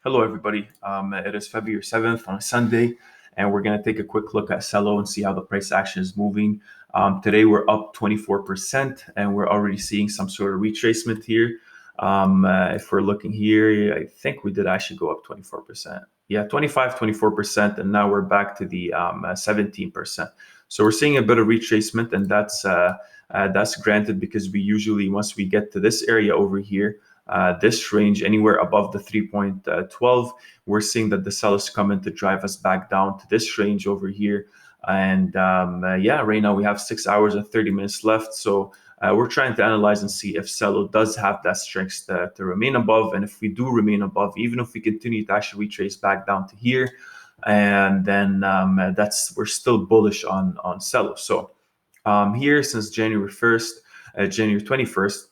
Hello, everybody. It is February 7th on a Sunday, and we're going to take a quick look at CELO and see how the price action is moving. Today, we're up 24%, and we're already seeing some sort of retracement here. If we're looking here, I think we did actually go up 24%. Yeah, 24%, and now we're back to the 17%. So we're seeing a bit of retracement, and that's granted because we usually, once we get to this area over here, this range anywhere above the 3.12, we're seeing that the sellers come in to drive us back down to this range over here. And yeah, right now we have 6 hours and 30 minutes left. So we're trying to analyze and see if CELO does have that strength to remain above. And if we do remain above, even if we continue to actually retrace back down to here, and then we're still bullish on CELO. So here since January 1st, January 21st,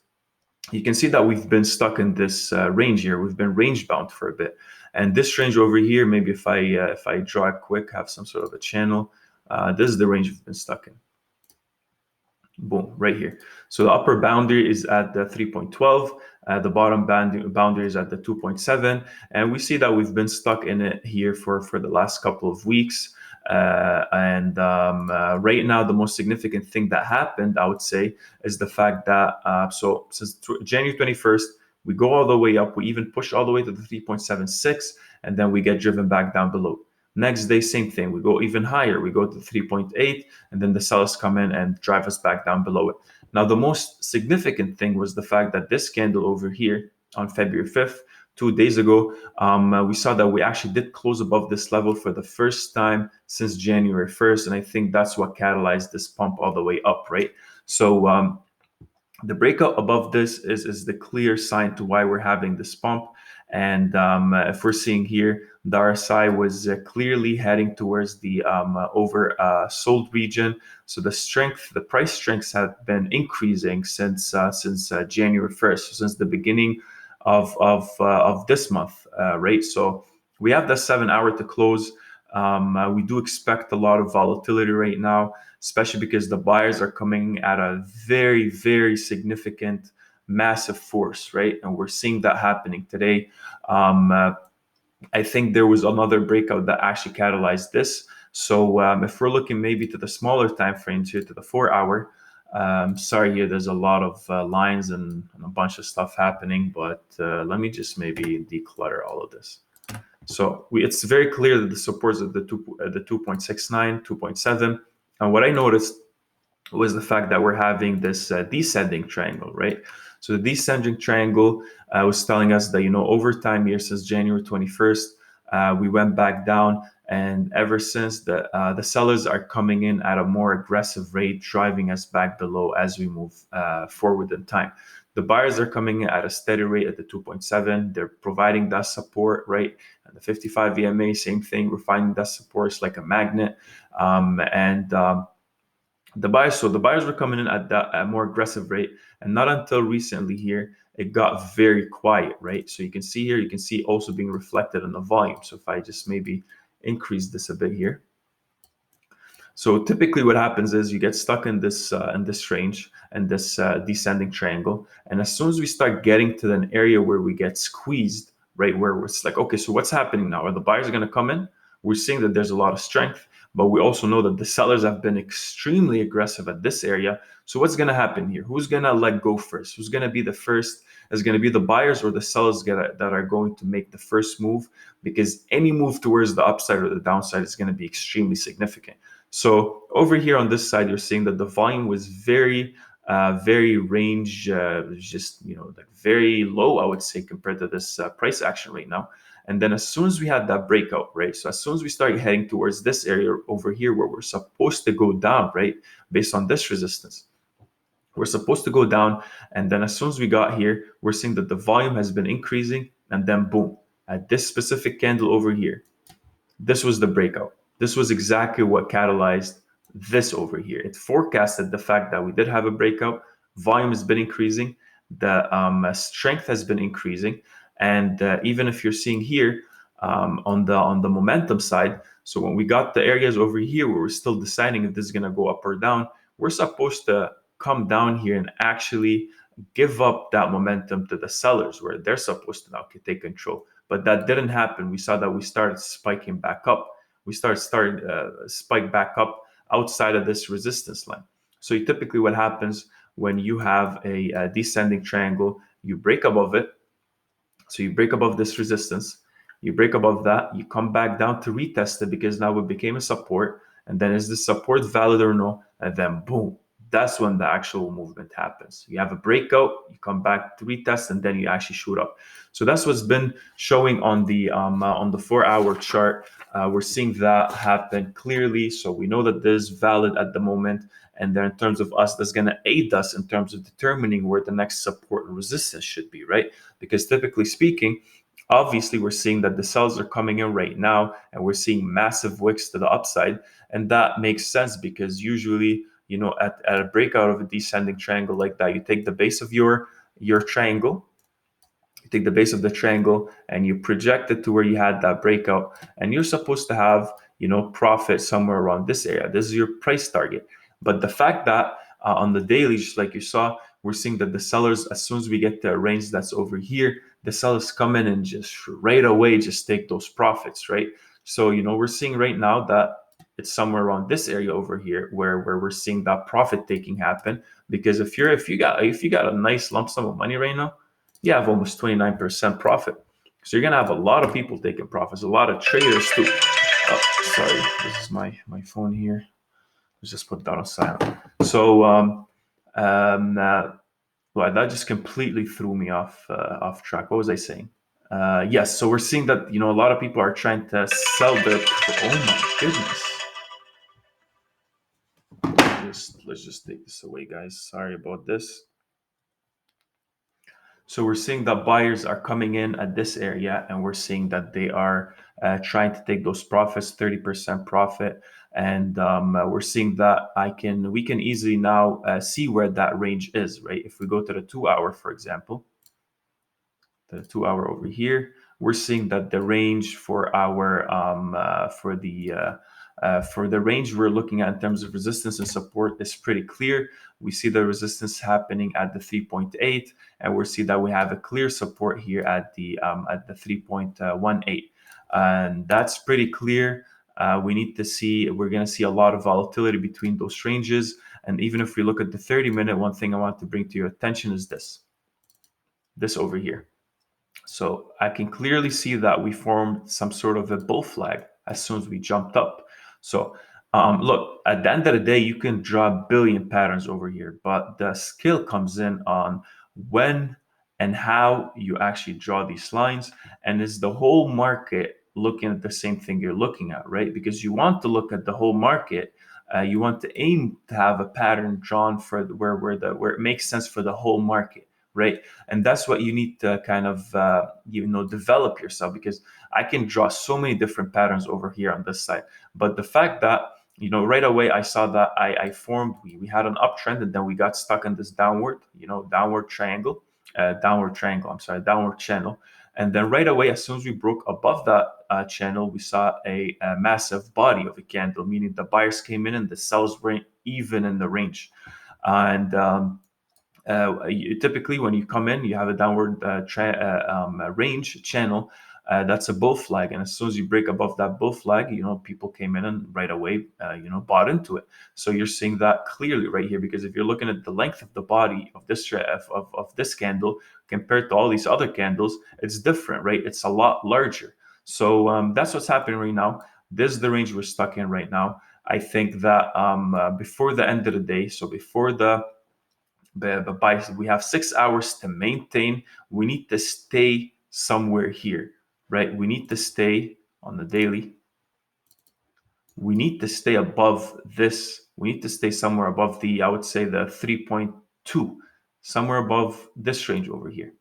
you can see that we've been stuck in this range here. We've been range bound for a bit. And this range over here, maybe if I draw it quick, have some sort of a channel, this is the range we've been stuck in. Boom, right here. So the upper boundary is at the 3.12. The bottom boundary is at the 2.7. And we see that we've been stuck in it here for the last couple of weeks. Right now, the most significant thing that happened, I would say, is the fact that so since January 21st, we go all the way up. We even push all the way to the 3.76, and then we get driven back down below. Next day, same thing. We go even higher. We go to 3.8, and then the sellers come in and drive us back down below it. Now, the most significant thing was the fact that this candle over here on February 5th, 2 days ago, we saw that we actually did close above this level for the first time since January 1st. And I think that's what catalyzed this pump all the way up, right? So the breakout above this is the clear sign to why we're having this pump. And if we're seeing here, the RSI was clearly heading towards the oversold region. So the price strengths have been increasing since January 1st, since the beginning of this month, right? So we have the 7 hour to close. We do expect a lot of volatility right now, especially because the buyers are coming at a very, very significant, massive force, right? And we're seeing that happening today. I think there was another breakout that actually catalyzed this. So if we're looking maybe to the smaller time frames here, to the 4 hour, sorry here, there's a lot of lines and a bunch of stuff happening, but let me just maybe declutter all of this. So it's very clear that the supports of the 2.69, 2.7. And what I noticed was the fact that we're having this descending triangle, right? So the descending triangle was telling us that, over time here since January 21st, we went back down. And ever since, the sellers are coming in at a more aggressive rate, driving us back below as we move forward in time. The buyers are coming in at a steady rate at the 2.7. They're providing that support, right? And the 55 EMA, same thing. We're finding that support is like a magnet. The buyers were coming in at a more aggressive rate, and not until recently here it got very quiet, right? So you can see here, you can see also being reflected in the volume. So if I just maybe increase this a bit here. So typically what happens is you get stuck in this range and this descending triangle. And as soon as we start getting to an area where we get squeezed, right, where it's like, okay, so what's happening now? Are the buyers going to come in? We're seeing that there's a lot of strength, but we also know that the sellers have been extremely aggressive at this area. So what's going to happen here? Who's going to let go first? Who's going to be the first? Is going to be the buyers or the sellers that are going to make the first move? Because any move towards the upside or the downside is going to be extremely significant. So over here on this side, you're seeing that the volume was very range, just like very low, I would say, compared to this price action right now. And then as soon as we had that breakout, right? So as soon as we started heading towards this area over here where we're supposed to go down, right? Based on this resistance, we're supposed to go down. And then as soon as we got here, we're seeing that the volume has been increasing. And then boom, at this specific candle over here, this was the breakout. This was exactly what catalyzed this over here. It forecasted the fact that we did have a breakout. Volume has been increasing. The strength has been increasing. And even if you're seeing here on the momentum side, so when we got the areas over here where we're still deciding if this is going to go up or down, we're supposed to come down here and actually give up that momentum to the sellers where they're supposed to now take control. but that didn't happen. We saw that we started spiking back up. We started spike back up outside of this resistance line. So typically what happens when you have a descending triangle, you break above it. So you break above this resistance, you break above that, you come back down to retest it because now it became a support. And then is this support valid or no? And then boom, that's when the actual movement happens. You have a breakout, you come back to retest, and then you actually shoot up. So that's what's been showing on the 4-hour chart. We're seeing that happen clearly. So we know that this is valid at the moment. And then in terms of us, that's going to aid us in terms of determining where the next support and resistance should be, right? Because typically speaking, obviously we're seeing that the sells are coming in right now, and we're seeing massive wicks to the upside. And that makes sense because usually, at a breakout of a descending triangle like that, you take the base of your triangle, you take the base of the triangle and you project it to where you had that breakout, and you're supposed to have, profit somewhere around this area. This is your price target. But the fact that on the daily, just like you saw, we're seeing that the sellers, as soon as we get to a range that's over here, the sellers come in and just right away just take those profits, right? So, we're seeing right now that it's somewhere around this area over here where we're seeing that profit taking happen. Because if you got a nice lump sum of money right now, you have almost 29% profit. So you're gonna have a lot of people taking profits, a lot of traders too. Oh, sorry, this is my phone here. Let's just put that on silent. So well, that just completely threw me off track. What was I saying? Yes, so we're seeing that a lot of people are trying to sell their. Oh my goodness! Let's just take this away, guys. Sorry about this. So we're seeing that buyers are coming in at this area, and we're seeing that they are trying to take those profits, 30% profit. And we're seeing that we can easily now see where that range is, right? If we go to the 2-hour, for example, the 2-hour over here, we're seeing that the range for the range we're looking at in terms of resistance and support is pretty clear. We see the resistance happening at the 3.8, and we see that we have a clear support here at the 3.18, and that's pretty clear. We're going to see a lot of volatility between those ranges. And even if we look at the 30-minute, one thing I want to bring to your attention is this over here. So I can clearly see that we formed some sort of a bull flag as soon as we jumped up. So look, at the end of the day, you can draw a billion patterns over here, but the skill comes in on when and how you actually draw these lines. And is the whole market looking at the same thing you're looking at, right? Because you want to look at the whole market. You want to aim to have a pattern drawn for where it makes sense for the whole market, right? And that's what you need to kind of develop yourself, because I can draw so many different patterns over here on this side. But the fact that right away I saw that we had an uptrend, and then we got stuck in this downward channel. And then right away, as soon as we broke above that channel, we saw a massive body of a candle, meaning the buyers came in and the sellers weren't even in the range. And typically when you come in, you have a downward range channel. That's a bull flag, and as soon as you break above that bull flag, people came in and right away bought into it. So you're seeing that clearly right here, because if you're looking at the length of the body of this of this candle compared to all these other candles, it's different, right? It's a lot larger. So that's what's happening right now. This is the range we're stuck in right now. I think that before the end of the day, so before we have 6 hours to maintain. We need to stay somewhere here, right? We need to stay on the daily. We need to stay above this. We need to stay somewhere above I would say the 3.2, somewhere above this range over here.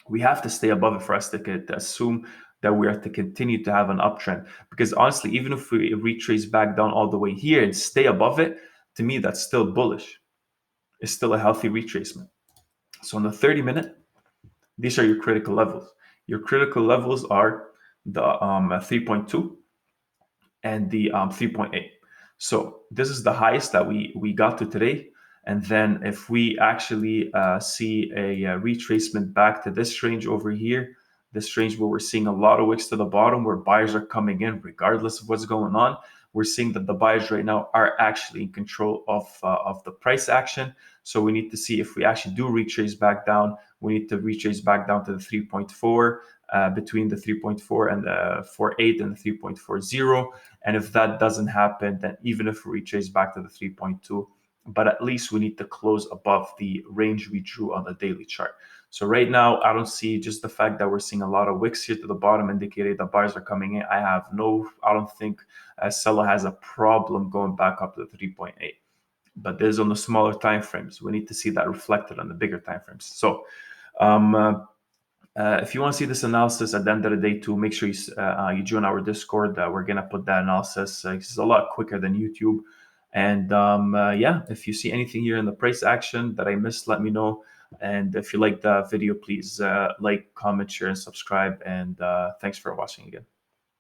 We have to stay above it for us to assume that we are to continue to have an uptrend. Because honestly, even if we retrace back down all the way here and stay above it, to me, that's still bullish. Is still a healthy retracement. So on the 30-minute, these are your critical levels. Your critical levels are the 3.2 and the 3.8. So this is the highest that we got to today. And then if we actually see a retracement back to this range over here, this range where we're seeing a lot of wicks to the bottom, where buyers are coming in regardless of what's going on. We're seeing that the buyers right now are actually in control of the price action. So we need to see if we actually do retrace back down. We need to retrace back down to the 3.4, between the 3.4 and the 4.8 and the 3.40. And if that doesn't happen, then even if we retrace back to the 3.2, but at least we need to close above the range we drew on the daily chart. So right now, I don't see, just the fact that we're seeing a lot of wicks here to the bottom indicating that buyers are coming in. I don't think CELO has a problem going back up to the 3.8. But this is on the smaller time frames. We need to see that reflected on the bigger time frames. So if you want to see this analysis at the end of the day too, make sure you join our Discord. We're going to put that analysis. It's a lot quicker than YouTube. And yeah, if you see anything here in the price action that I missed, let me know. And if you like the video, please like, comment, share, and subscribe. And thanks for watching again.